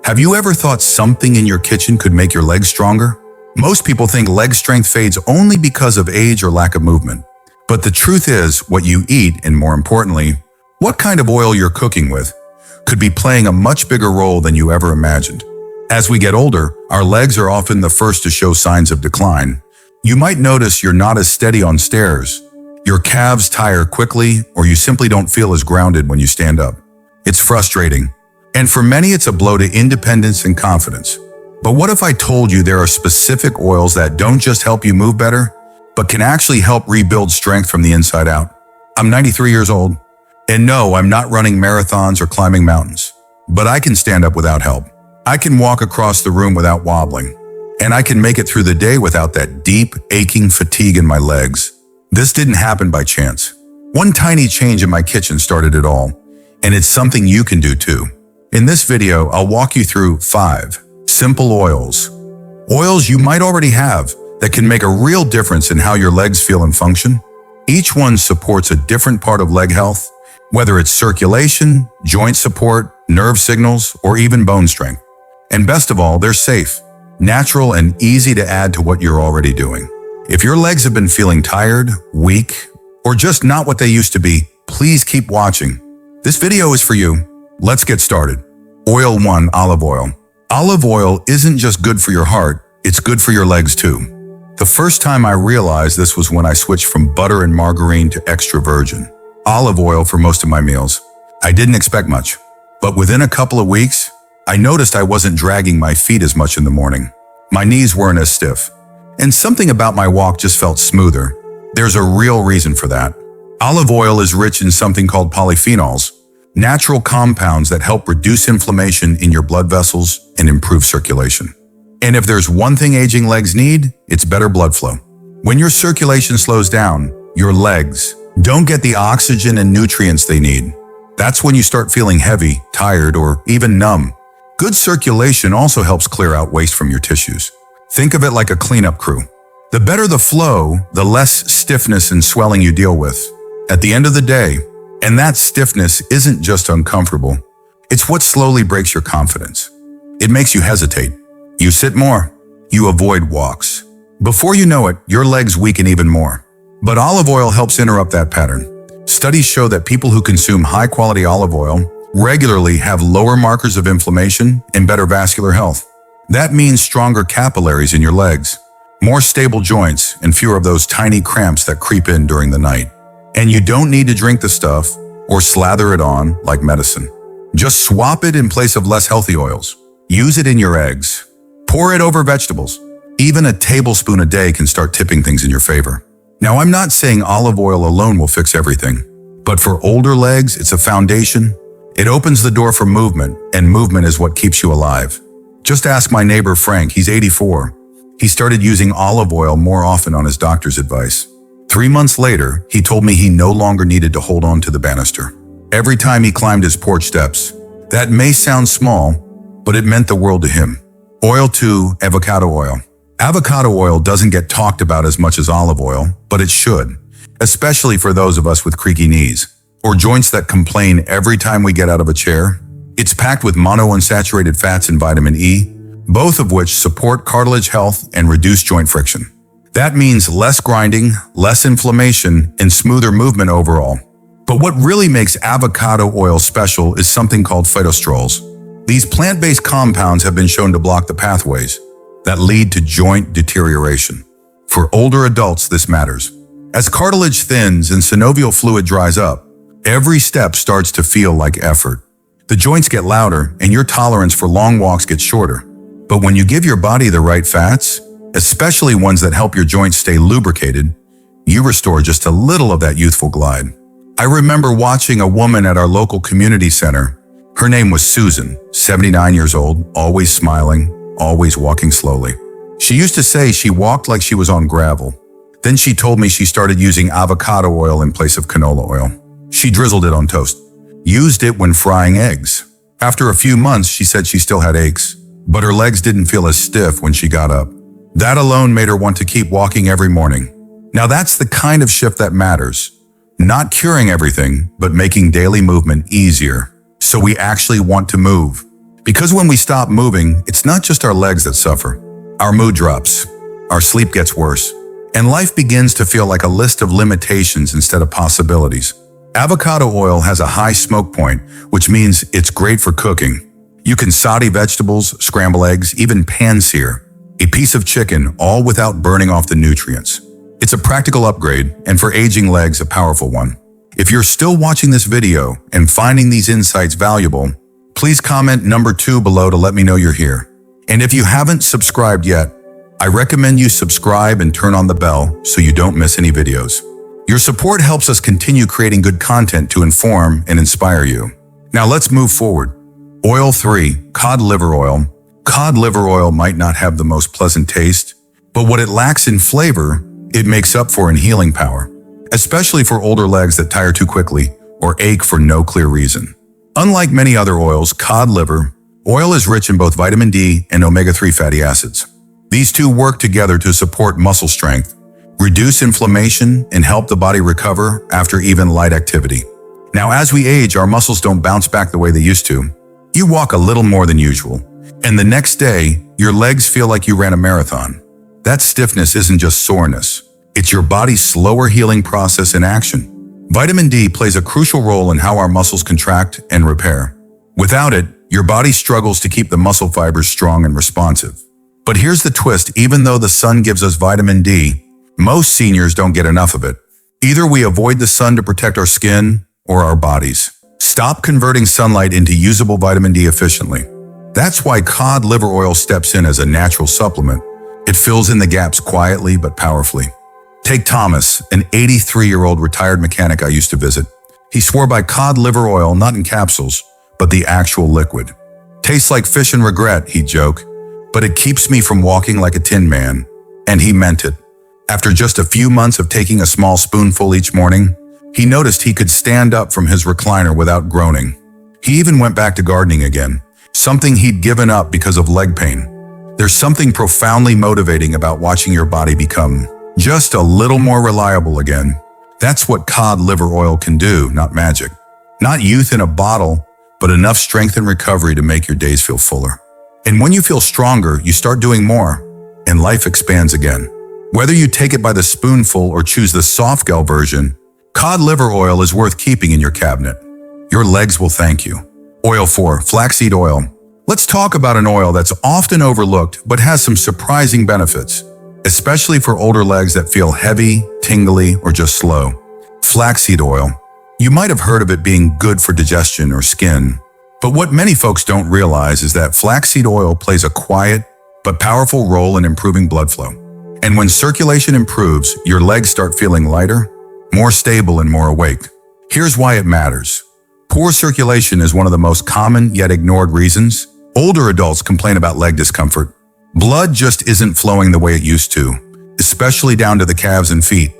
Have you ever thought something in your kitchen could make your legs stronger? Most people think leg strength fades only because of age or lack of movement. But the truth is, what you eat, and more importantly, what kind of oil you're cooking with, could be playing a much bigger role than you ever imagined. As we get older, our legs are often the first to show signs of decline. You might notice you're not as steady on stairs, your calves tire quickly, or you simply don't feel as grounded when you stand up. It's frustrating. And for many, it's a blow to independence and confidence. But what if I told you there are specific oils that don't just help you move better, but can actually help rebuild strength from the inside out? I'm 93 years old, and no, I'm not running marathons or climbing mountains, but I can stand up without help. I can walk across the room without wobbling, and I can make it through the day without that deep, aching fatigue in my legs. This didn't happen by chance. One tiny change in my kitchen started it all, and it's something you can do too. In this video, I'll walk you through 5 simple oils. Oils you might already have that can make a real difference in how your legs feel and function. Each one supports a different part of leg health, whether it's circulation, joint support, nerve signals, or even bone strength. And best of all, they're safe, natural, and easy to add to what you're already doing. If your legs have been feeling tired, weak, or just not what they used to be, please keep watching. This video is for you. Let's get started. Oil 1, olive oil. Olive oil isn't just good for your heart, it's good for your legs too. The first time I realized this was when I switched from butter and margarine to extra virgin olive oil for most of my meals. I didn't expect much, but within a couple of weeks, I noticed I wasn't dragging my feet as much in the morning. My knees weren't as stiff, and something about my walk just felt smoother. There's a real reason for that. Olive oil is rich in something called polyphenols, natural compounds that help reduce inflammation in your blood vessels and improve circulation. And if there's one thing aging legs need, it's better blood flow. When your circulation slows down, your legs don't get the oxygen and nutrients they need. That's when you start feeling heavy, tired, or even numb. Good circulation also helps clear out waste from your tissues. Think of it like a cleanup crew. The better the flow, the less stiffness and swelling you deal with. At the end of the day, and that stiffness isn't just uncomfortable, it's what slowly breaks your confidence. It makes you hesitate. You sit more. You avoid walks. Before you know it, your legs weaken even more. But olive oil helps interrupt that pattern. Studies show that people who consume high-quality olive oil regularly have lower markers of inflammation and better vascular health. That means stronger capillaries in your legs, more stable joints, and fewer of those tiny cramps that creep in during the night. And you don't need to drink the stuff or slather it on like medicine. Just swap it in place of less healthy oils. Use it in your eggs. Pour it over vegetables. Even a tablespoon a day can start tipping things in your favor. Now, I'm not saying olive oil alone will fix everything, but for older legs, it's a foundation. It opens the door for movement, and movement is what keeps you alive. Just ask my neighbor Frank, he's 84. He started using olive oil more often on his doctor's advice. 3 months later, he told me he no longer needed to hold on to the banister every time he climbed his porch steps. That may sound small, but it meant the world to him. Oil 2, avocado oil. Avocado oil doesn't get talked about as much as olive oil, but it should, especially for those of us with creaky knees or joints that complain every time we get out of a chair. It's packed with monounsaturated fats and vitamin E, both of which support cartilage health and reduce joint friction. That means less grinding, less inflammation, and smoother movement overall. But what really makes avocado oil special is something called phytostrols. These plant-based compounds have been shown to block the pathways that lead to joint deterioration. For older adults, this matters. As cartilage thins and synovial fluid dries up, every step starts to feel like effort. The joints get louder and your tolerance for long walks gets shorter. But when you give your body the right fats, especially ones that help your joints stay lubricated, you restore just a little of that youthful glide. I remember watching a woman at our local community center. Her name was Susan, 79 years old, always smiling, always walking slowly. She used to say she walked like she was on gravel. Then she told me she started using avocado oil in place of canola oil. She drizzled it on toast, used it when frying eggs. After a few months, she said she still had aches, but her legs didn't feel as stiff when she got up. That alone made her want to keep walking every morning. Now that's the kind of shift that matters. Not curing everything, but making daily movement easier, so we actually want to move. Because when we stop moving, it's not just our legs that suffer. Our mood drops, our sleep gets worse, and life begins to feel like a list of limitations instead of possibilities. Avocado oil has a high smoke point, which means it's great for cooking. You can saute vegetables, scramble eggs, even pan-sear a piece of chicken, all without burning off the nutrients. It's a practical upgrade, and for aging legs, a powerful one. If you're still watching this video and finding these insights valuable, please comment number 2 below to let me know you're here. And if you haven't subscribed yet, I recommend you subscribe and turn on the bell so you don't miss any videos. Your support helps us continue creating good content to inform and inspire you. Now let's move forward. Oil 3, cod liver oil. Cod liver oil might not have the most pleasant taste, but what it lacks in flavor, it makes up for in healing power, especially for older legs that tire too quickly or ache for no clear reason. Unlike many other oils, cod liver oil is rich in both vitamin D and omega-3 fatty acids. These two work together to support muscle strength, reduce inflammation, and help the body recover after even light activity. Now, as we age, our muscles don't bounce back the way they used to. You walk a little more than usual, and the next day, your legs feel like you ran a marathon. That stiffness isn't just soreness. It's your body's slower healing process in action. Vitamin D plays a crucial role in how our muscles contract and repair. Without it, your body struggles to keep the muscle fibers strong and responsive. But here's the twist: even though the sun gives us vitamin D, most seniors don't get enough of it. Either we avoid the sun to protect our skin or our bodies. Stop converting sunlight into usable vitamin D efficiently. That's why cod liver oil steps in as a natural supplement. It fills in the gaps quietly but powerfully. Take Thomas, an 83-year-old retired mechanic I used to visit. He swore by cod liver oil, not in capsules, but the actual liquid. Tastes like fish and regret, he'd joke, but it keeps me from walking like a tin man. And he meant it. After just a few months of taking a small spoonful each morning, he noticed he could stand up from his recliner without groaning. He even went back to gardening again, something he'd given up because of leg pain. There's something profoundly motivating about watching your body become just a little more reliable again. That's what cod liver oil can do, not magic. Not youth in a bottle, but enough strength and recovery to make your days feel fuller. And when you feel stronger, you start doing more, and life expands again. Whether you take it by the spoonful or choose the soft gel version, cod liver oil is worth keeping in your cabinet. Your legs will thank you. Oil 4, flaxseed oil. Let's talk about an oil that's often overlooked but has some surprising benefits, especially for older legs that feel heavy, tingly, or just slow. Flaxseed oil. You might have heard of it being good for digestion or skin, but what many folks don't realize is that flaxseed oil plays a quiet but powerful role in improving blood flow. And when circulation improves, your legs start feeling lighter, more stable, and more awake. Here's why it matters. Poor circulation is one of the most common yet ignored reasons older adults complain about leg discomfort. Blood just isn't flowing the way it used to, especially down to the calves and feet.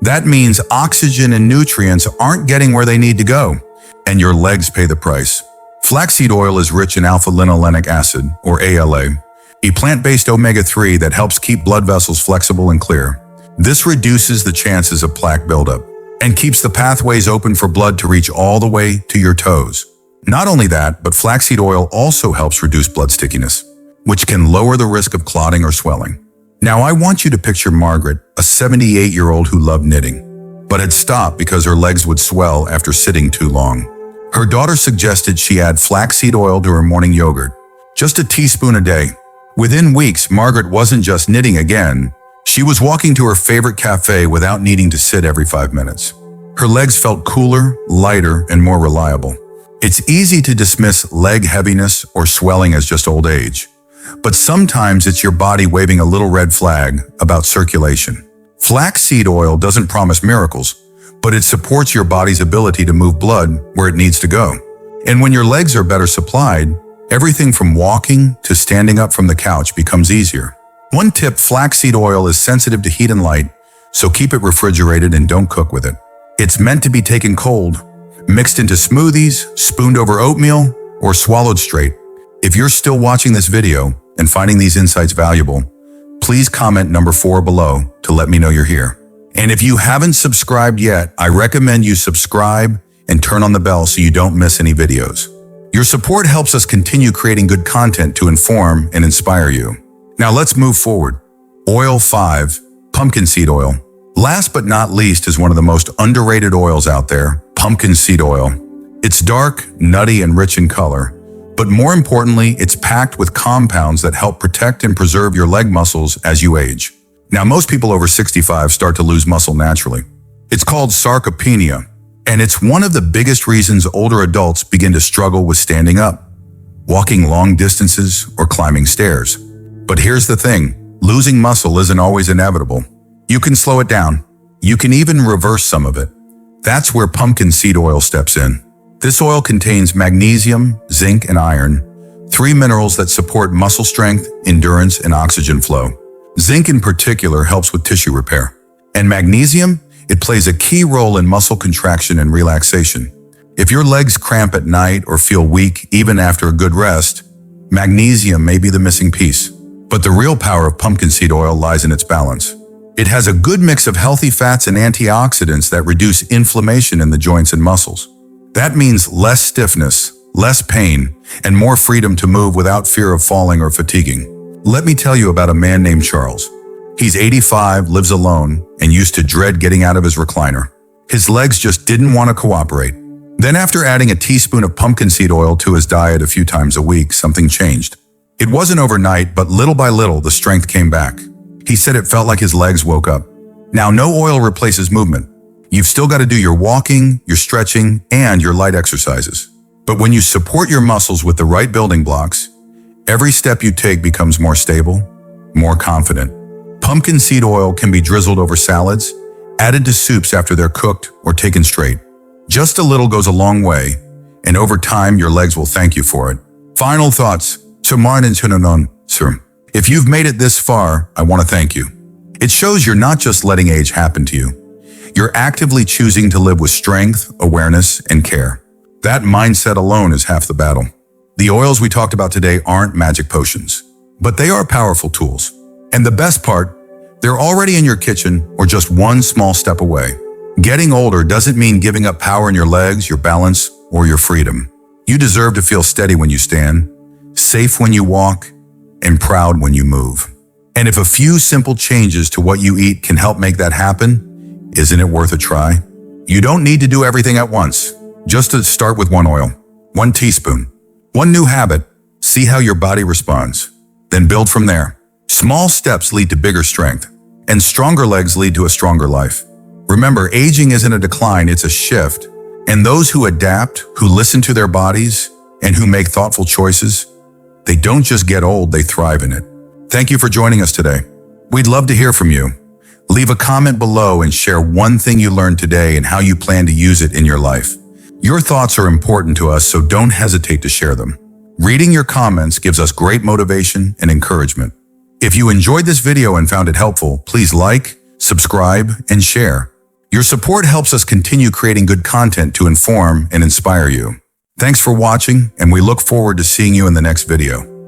That means oxygen and nutrients aren't getting where they need to go, and your legs pay the price. Flaxseed oil is rich in alpha-linolenic acid, or ALA, a plant-based omega-3 that helps keep blood vessels flexible and clear. This reduces the chances of plaque buildup and keeps the pathways open for blood to reach all the way to your toes. Not only that, but flaxseed oil also helps reduce blood stickiness, which can lower the risk of clotting or swelling. Now, I want you to picture Margaret, a 78-year-old who loved knitting, but had stopped because her legs would swell after sitting too long. Her daughter suggested she add flaxseed oil to her morning yogurt, just a teaspoon a day. Within weeks, Margaret wasn't just knitting again, she was walking to her favorite cafe without needing to sit every 5 minutes. Her legs felt cooler, lighter, and more reliable. It's easy to dismiss leg heaviness or swelling as just old age, but sometimes it's your body waving a little red flag about circulation. Flaxseed oil doesn't promise miracles, but it supports your body's ability to move blood where it needs to go. And when your legs are better supplied, everything from walking to standing up from the couch becomes easier. One tip: flaxseed oil is sensitive to heat and light, so keep it refrigerated and don't cook with it. It's meant to be taken cold, mixed into smoothies, spooned over oatmeal, or swallowed straight. If you're still watching this video and finding these insights valuable, please comment number 4 below to let me know you're here. And if you haven't subscribed yet, I recommend you subscribe and turn on the bell so you don't miss any videos. Your support helps us continue creating good content to inform and inspire you. Now let's move forward. Oil 5, pumpkin seed oil. Last but not least is one of the most underrated oils out there, pumpkin seed oil. It's dark, nutty, and rich in color, but more importantly, it's packed with compounds that help protect and preserve your leg muscles as you age. Now, most people over 65 start to lose muscle naturally. It's called sarcopenia, and it's one of the biggest reasons older adults begin to struggle with standing up, walking long distances, or climbing stairs. But here's the thing, losing muscle isn't always inevitable. You can slow it down. You can even reverse some of it. That's where pumpkin seed oil steps in. This oil contains magnesium, zinc, and iron, 3 minerals that support muscle strength, endurance, and oxygen flow. Zinc in particular helps with tissue repair. And magnesium, it plays a key role in muscle contraction and relaxation. If your legs cramp at night or feel weak even after a good rest, magnesium may be the missing piece. But the real power of pumpkin seed oil lies in its balance. It has a good mix of healthy fats and antioxidants that reduce inflammation in the joints and muscles. That means less stiffness, less pain, and more freedom to move without fear of falling or fatiguing. Let me tell you about a man named Charles. He's 85, lives alone, and used to dread getting out of his recliner. His legs just didn't want to cooperate. Then after adding a teaspoon of pumpkin seed oil to his diet a few times a week, something changed. It wasn't overnight, but little by little, the strength came back. He said it felt like his legs woke up. Now, no oil replaces movement. You've still got to do your walking, your stretching, and your light exercises. But when you support your muscles with the right building blocks, every step you take becomes more stable, more confident. Pumpkin seed oil can be drizzled over salads, added to soups after they're cooked, or taken straight. Just a little goes a long way, and over time your legs will thank you for it. Final thoughts. If you've made it this far, I want to thank you. It shows you're not just letting age happen to you. You're actively choosing to live with strength, awareness, and care. That mindset alone is half the battle. The oils we talked about today aren't magic potions, but they are powerful tools. And the best part, they're already in your kitchen or just one small step away. Getting older doesn't mean giving up power in your legs, your balance, or your freedom. You deserve to feel steady when you stand, safe when you walk, and proud when you move. And if a few simple changes to what you eat can help make that happen, isn't it worth a try? You don't need to do everything at once. Just to start with 1 oil, 1 teaspoon, 1 new habit, see how your body responds. Then build from there. Small steps lead to bigger strength, and stronger legs lead to a stronger life. Remember, aging isn't a decline, it's a shift. And those who adapt, who listen to their bodies, and who make thoughtful choices, they don't just get old, they thrive in it. Thank you for joining us today. We'd love to hear from you. Leave a comment below and share one thing you learned today and how you plan to use it in your life. Your thoughts are important to us, so don't hesitate to share them. Reading your comments gives us great motivation and encouragement. If you enjoyed this video and found it helpful, please like, subscribe, and share. Your support helps us continue creating good content to inform and inspire you. Thanks for watching, and we look forward to seeing you in the next video.